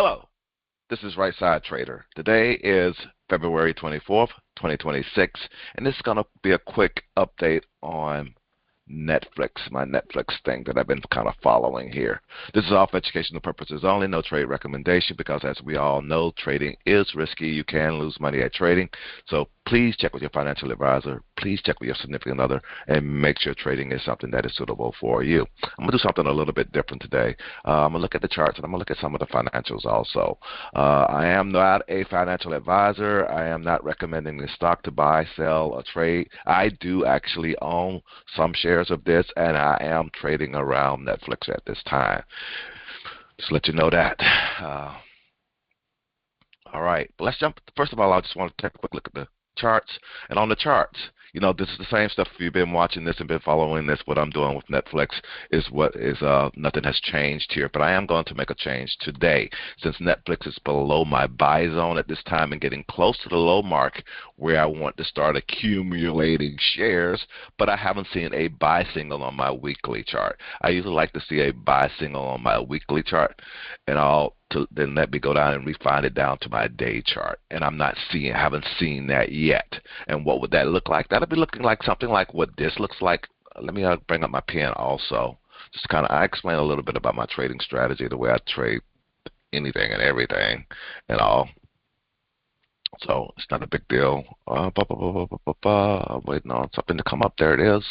Hello, this is Right Side Trader. Today is February 24th, 2026, and this is going to be a quick update on Netflix, my Netflix thing that I've been kind of following here. This is all for educational purposes only, no trade recommendation, because as we all know, trading is risky. You can lose money at trading. So please check with your financial advisor. Please check with your significant other and make sure trading is something that is suitable for you. I'm going to do something a little bit different today. I'm going to look at the charts and I'm going to look at some of the financials also. I am not a financial advisor. I am not recommending the stock to buy, sell, or trade. I do actually own some shares of this, and I am trading around Netflix at this time. Just let you know that. All right, let's jump. First of all, I just want to take a quick look at the charts. And on the charts, you know, this is the same stuff. If you've been watching this and been following this, what I'm doing with Netflix is nothing has changed here. But I am going to make a change today, since Netflix is below my buy zone at this time and getting close to the low mark where I want to start accumulating shares. But I haven't seen a buy signal on my weekly chart. I usually like to see a buy signal on my weekly chart, and then let me go down and refine it down to my day chart. And haven't seen that yet. And what would that look like? That'll be looking like something like what this looks like. Let me bring up my pen also. Just I explain a little bit about my trading strategy, the way I trade anything and everything and all. So it's not a big deal. I'm waiting on something to come up. There it is.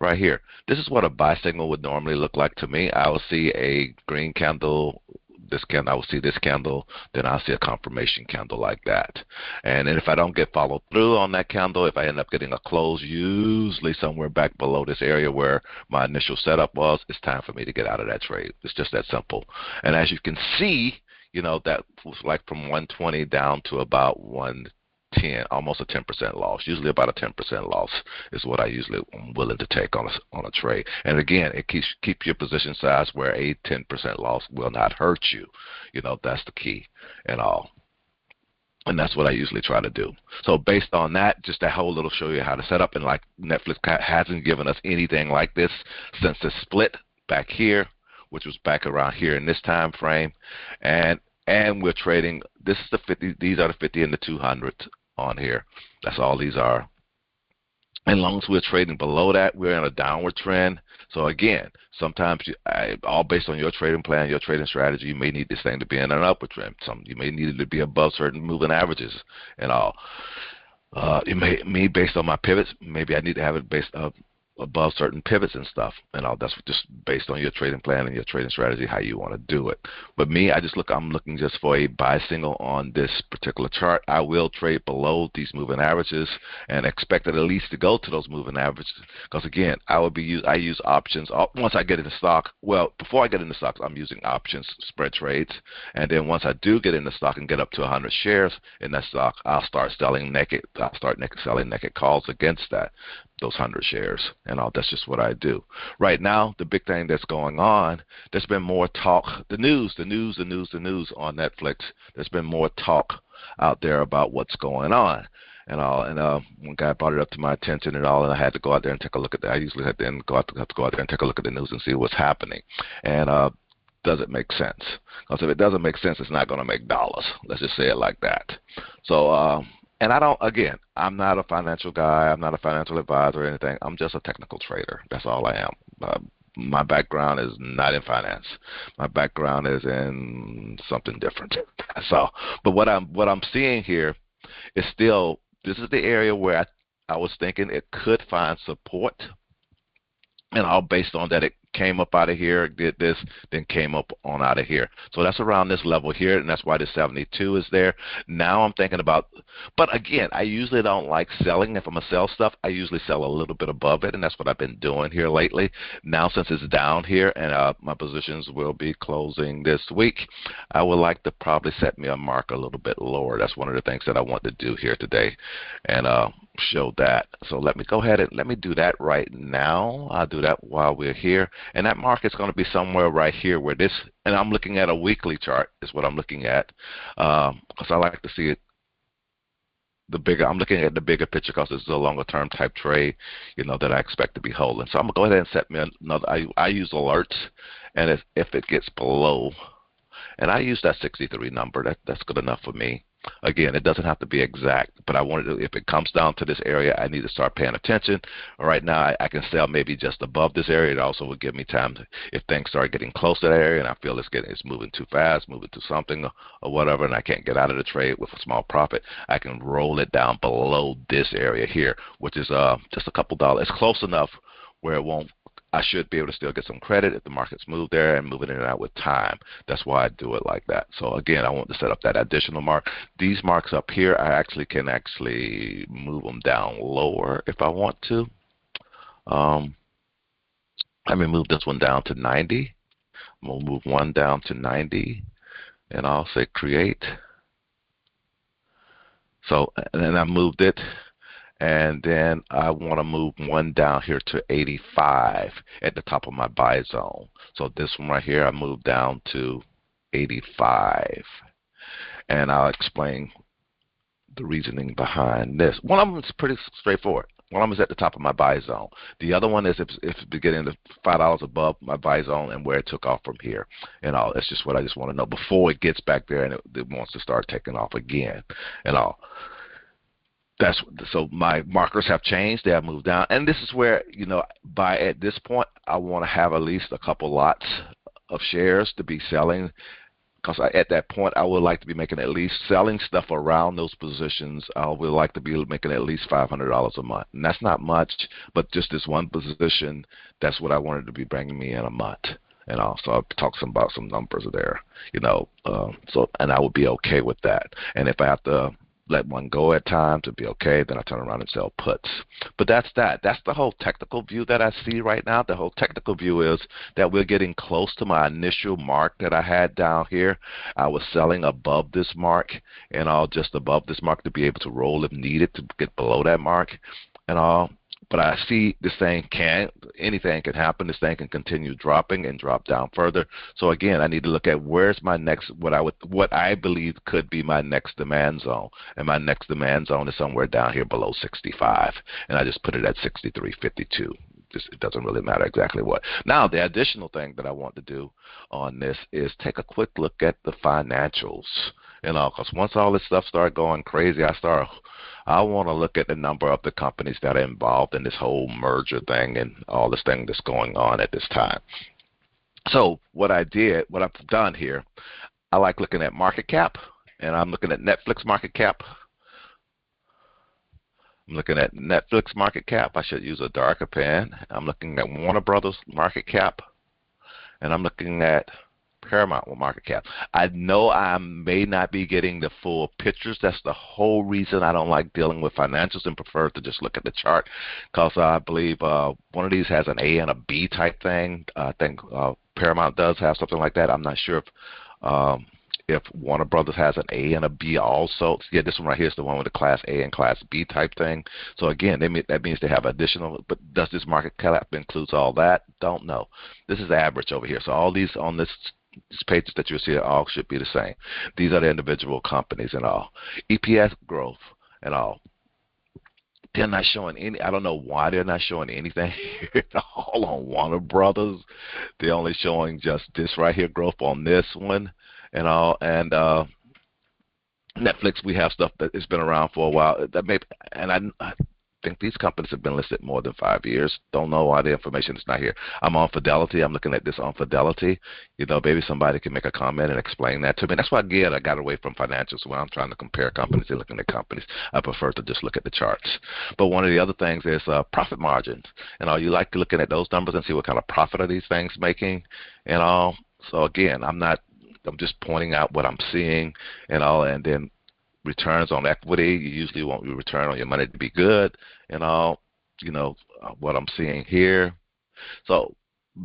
Right here. This is what a buy signal would normally look like to me. I will see a green candle. This candle, I will see this candle, then I'll see a confirmation candle like that. And then if I don't get followed through on that candle, if I end up getting a close, usually somewhere back below this area where my initial setup was, it's time for me to get out of that trade. It's just that simple. And as you can see, you know, that was like from 120 down to about 110, almost a 10% loss. Usually about a 10% loss is what I usually am willing to take on a trade. And again, it keep your position size where a 10% loss will not hurt you. You know, that's the key and all. And that's what I usually try to do. So based on that, just that whole little show you how to set up. And like Netflix hasn't given us anything like this since the split back here, which was back around here in this time frame. And we're trading, this is the 50, these are the 50 and the 200 on here. That's all these are. As long as we're trading below that, we're in a downward trend. So again, sometimes all based on your trading plan, your trading strategy, you may need this thing to be in an upward trend. You may need it to be above certain moving averages and all. Based on my pivots, maybe I need to have it based above certain pivots and stuff, and all. That's just based on your trading plan and your trading strategy, how you want to do it. But me, I'm looking just for a buy signal on this particular chart. I will trade below these moving averages and expect it at least to go to those moving averages, because again, I use options once I get into stock. Well, before I get into stocks, I'm using options spread trades, and then once I do get into stock and get up to 100 shares in that stock, I'll start selling naked. Selling naked calls against those 100 shares and all. That's just what I do. Right now, the big thing that's going on, there's been more talk, the news on Netflix. There's been more talk out there about what's going on and all. And one guy brought it up to my attention and all, and I had to go out there and take a look at that. I usually have to go out there and take a look at the news and see what's happening. And does it make sense? Because if it doesn't make sense, it's not going to make dollars. Let's just say it like that. So, and I'm not a financial guy. I'm not a financial advisor or anything. I'm just a technical trader. That's all I am. My background is not in finance. My background is in something different. So, but what I'm seeing here is still, this is the area where I was thinking it could find support. And all based on that, it came up out of here, did this, then came up on out of here. So that's around this level here, and that's why the 72 is there. Now I'm thinking about, but again, I usually don't like selling. If I'm going to sell stuff, I usually sell a little bit above it, and that's what I've been doing here lately. Now since it's down here, and my positions will be closing this week, I would like to probably set me a mark a little bit lower. That's one of the things that I want to do here today, and show that. So let me go ahead and let me do that right now. I'll do that while we're here. And that market's going to be somewhere right here where this, and I'm looking at a weekly chart is what I'm looking at, because I like to see it I'm looking at the bigger picture, because this is a longer term type trade, you know, that I expect to be holding. So I'm going to go ahead and set me another, I use alerts, and if it gets below, And I use that 63 number. That's good enough for me. Again, it doesn't have to be exact, but I wanted to, if it comes down to this area, I need to start paying attention. Right now, I can sell maybe just above this area. It also would give me time to, if things start getting close to that area and I feel it's moving too fast, moving to something or whatever, and I can't get out of the trade with a small profit, I can roll it down below this area here, which is just a couple dollars. It's close enough where it won't. I should be able to still get some credit if the markets move there and moving in and out with time. That's why I do it like that. So again, I want to set up that additional mark. These marks up here, I actually can move them down lower if I want to. Let me move this one down to 90. I'm going to move one down to 90, and I'll say create. So, and then I moved it. And then I want to move one down here to 85 at the top of my buy zone. So this one right here, I move down to 85. And I'll explain the reasoning behind this. One of them is pretty straightforward. One of them is at the top of my buy zone. The other one is if it's getting to $5 above my buy zone and where it took off from here. And all. That's just what I just want to know before it gets back there and it wants to start taking off again and all. So my markers have changed. They have moved down, and this is where at this point I want to have at least a couple lots of shares to be selling, because at that point I would like to be making at least selling stuff around those positions. I would like to be making at least $500 a month, and that's not much, but just this one position, that's what I wanted to be bringing me in a month. And also I'll talk about some numbers there, so and I would be okay with that. And if I have to let one go at times to be okay, then I turn around and sell puts. But that's that. That's the whole technical view that I see right now. The whole technical view is that we're getting close to my initial mark that I had down here. I was selling above this mark and all, just above this mark to be able to roll if needed to get below that mark and all. But I see this thing anything can happen. This thing can continue dropping and drop down further. So again, I need to look at where's my next, what I believe could be my next demand zone. And my next demand zone is somewhere down here below 65. And I just put it at 63.52. It doesn't really matter exactly what. Now, the additional thing that I want to do on this is take a quick look at the financials. Because once all this stuff started going crazy, I want to look at the number of the companies that are involved in this whole merger thing and all this thing that's going on at this time. So what I've done here, I like looking at market cap, and I'm looking at Netflix market cap. I'm looking at Netflix market cap. I should use a darker pen. I'm looking at Warner Brothers market cap, and I'm looking at Paramount market cap. I know I may not be getting the full pictures. That's the whole reason I don't like dealing with financials and prefer to just look at the chart, because I believe one of these has an A and a B type thing. I think Paramount does have something like that. I'm not sure if Warner Brothers has an A and a B also. Yeah, this one right here is the one with the Class A and Class B type thing. So again, that means they have additional, but does this market cap includes all that? Don't know. This is average over here. So all these on these pages that you'll see all should be the same. These are the individual companies and all. EPS growth and all. They're not showing any. I don't know why they're not showing anything here at all on Warner Brothers. They're only showing just this right here, growth on this one and all. And Netflix, we have stuff that has been around for a while. That may, and I think these companies have been listed more than 5 years. Don't know why the information is not here. I'm on Fidelity. I'm looking at this on Fidelity. Maybe somebody can make a comment and explain that to me. That's why I got away from financials when I'm trying to compare companies and looking at companies. I prefer to just look at the charts. But one of the other things is profit margins. You like looking at those numbers and see what kind of profit are these things making and all. So again, I'm just pointing out what I'm seeing and all, and then returns on equity. You usually want your return on your money to be good and all, what I'm seeing here. So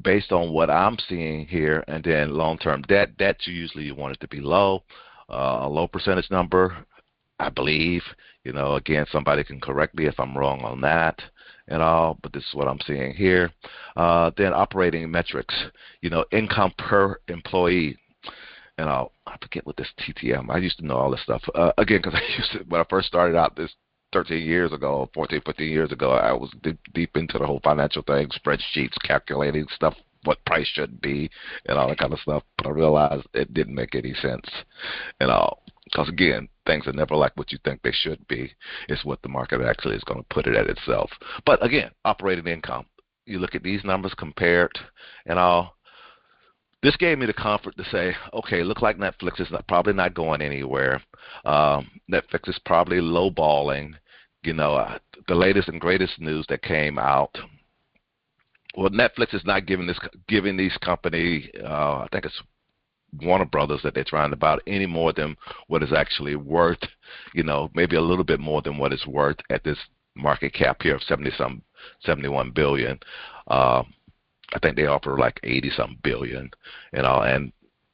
based on what I'm seeing here, and then long-term debt, usually you want it to be low, a low percentage number, I believe. Again, somebody can correct me if I'm wrong on that and all, but this is what I'm seeing here. Then operating metrics, income per employee. And I forget what this TTM. I used to know all this stuff. Again, because when I first started out this 13 years ago, 14, 15 years ago, I was deep into the whole financial thing, spreadsheets, calculating stuff what price should be and all that kind of stuff. But I realized it didn't make any sense at all. Because again, things are never like what you think they should be. It's what the market actually is going to put it at itself. But again, operating income. You look at these numbers compared and all. This gave me the comfort to say, okay, look like Netflix is probably not going anywhere. Netflix is probably lowballing. The latest and greatest news that came out. Well, Netflix is not giving these company, I think it's Warner Brothers that they're trying to buy any more than what is actually worth. Maybe a little bit more than what it's worth at this market cap here of 71 billion. I think they offer like 80-some billion, and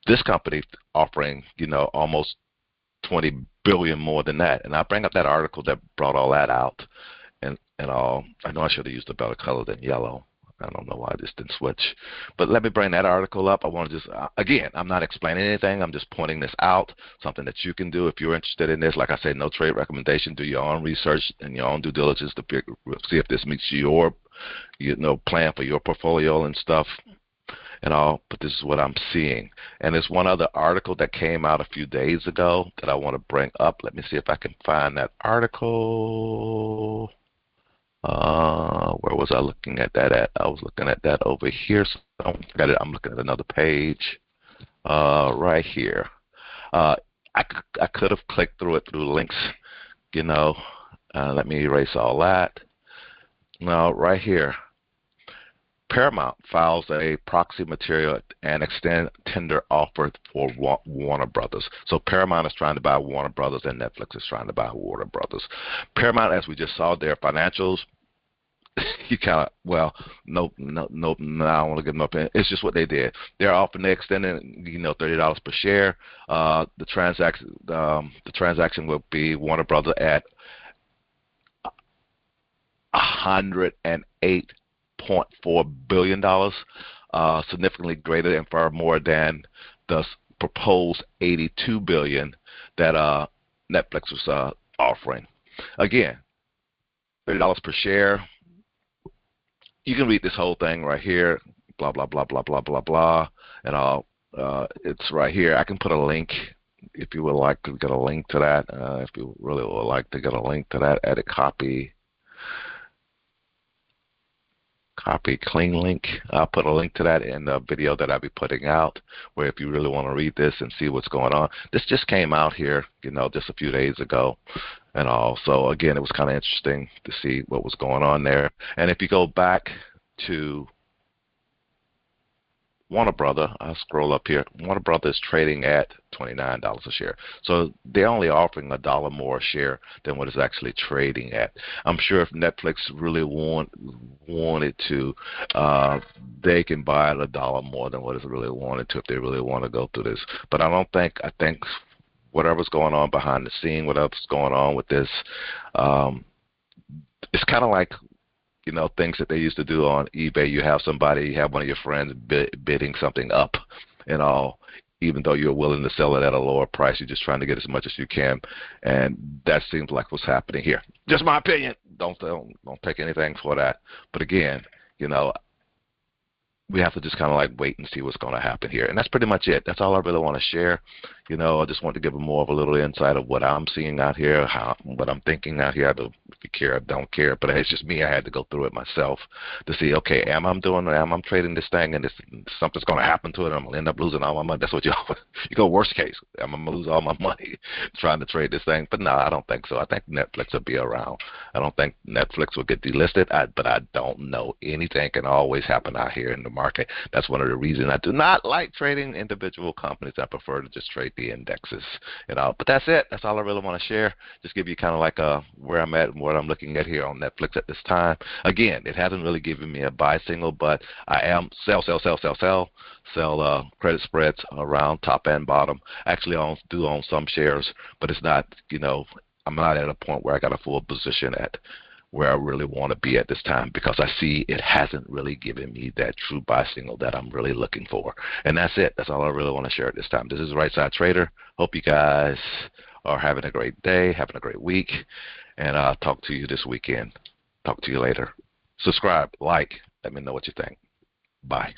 this company offering, almost 20 billion more than that. And I bring up that article that brought all that out, and all. I know I should have used a better color than yellow. I don't know why I just didn't switch. But let me bring that article up. I want to just, again, I'm not explaining anything. I'm just pointing this out, something that you can do if you're interested in this. Like I said, no trade recommendation. Do your own research and your own due diligence to see if this meets your plan for your portfolio and stuff and all. But this is what I'm seeing. And there's one other article that came out a few days ago that I want to bring up. Let me see if I can find that article. Where was I looking at that at? I was looking at that over here. So I got it. I'm looking at another page right here. I could have clicked through it through links, let me erase all that. Now, right here, Paramount files a proxy material and extend tender offer for Warner Brothers. So Paramount is trying to buy Warner Brothers and Netflix is trying to buy Warner Brothers. Paramount, as we just saw their financials, you kind of, well, nope, no, I don't want to give them up. It's just what they did. They're offering, they extended, $30 per share. The transaction will be Warner Brothers at $108.4 billion, significantly greater and far more than the proposed $82 billion that Netflix was offering. Again, $30 per share. You can read this whole thing right here, blah, blah, blah, blah, blah, blah, blah, and all. It's right here. I can put a link if you would like to get a link to that. If you really would like to get a link to that, edit, copy, clean link. I'll put a link to that in the video that I'll be putting out, where if you really want to read this and see what's going on. This just came out here, just a few days ago and all. So again, it was kind of interesting to see what was going on there. And if you go back to Warner Brother, I'll scroll up here. Warner Brother is trading at $29 a share. So they're only offering $1 more a share than what it's actually trading at. I'm sure if Netflix really wanted to, they can buy it $1 more than what it's really wanted to if they really want to go through this. But I think whatever's going on behind the scene, whatever's going on with this, it's kind of like, things that they used to do on eBay. You have one of your friends bidding something up and all, even though you're willing to sell it at a lower price. You're just trying to get as much as you can, and that seems like what's happening here. Just my opinion. Don't take anything for that. But again, we have to just kind of like wait and see what's going to happen here. And that's pretty much it. That's all I really want to share. I just want to give more of a little insight of what I'm seeing out here, what I'm thinking out here. I don't, if you care, I don't care. But it's just me. I had to go through it myself to see, okay, am I trading this thing and something's going to happen to it and I'm going to end up losing all my money? That's what you go worst case. I'm going to lose all my money trying to trade this thing. But no, I don't think so. I think Netflix will be around. I don't think Netflix will get delisted, but I don't know. Anything can always happen out here in the market. That's one of the reasons I do not like trading individual companies. I prefer to just trade the indexes and all. But that's it. That's all I really want to share. Just give you kind of like where I'm at and what I'm looking at here on Netflix at this time. Again, it hasn't really given me a buy signal, but I am sell credit spreads around top and bottom. Actually, I do own some shares, but it's not, I'm not at a point where I got a full position at where I really want to be at this time, because I see it hasn't really given me that true buy signal that I'm really looking for. And that's it. That's all I really want to share at this time. This is Right Side Trader. Hope you guys are having a great day, having a great week, and I'll talk to you this weekend. Talk to you later. Subscribe, like, let me know what you think. Bye.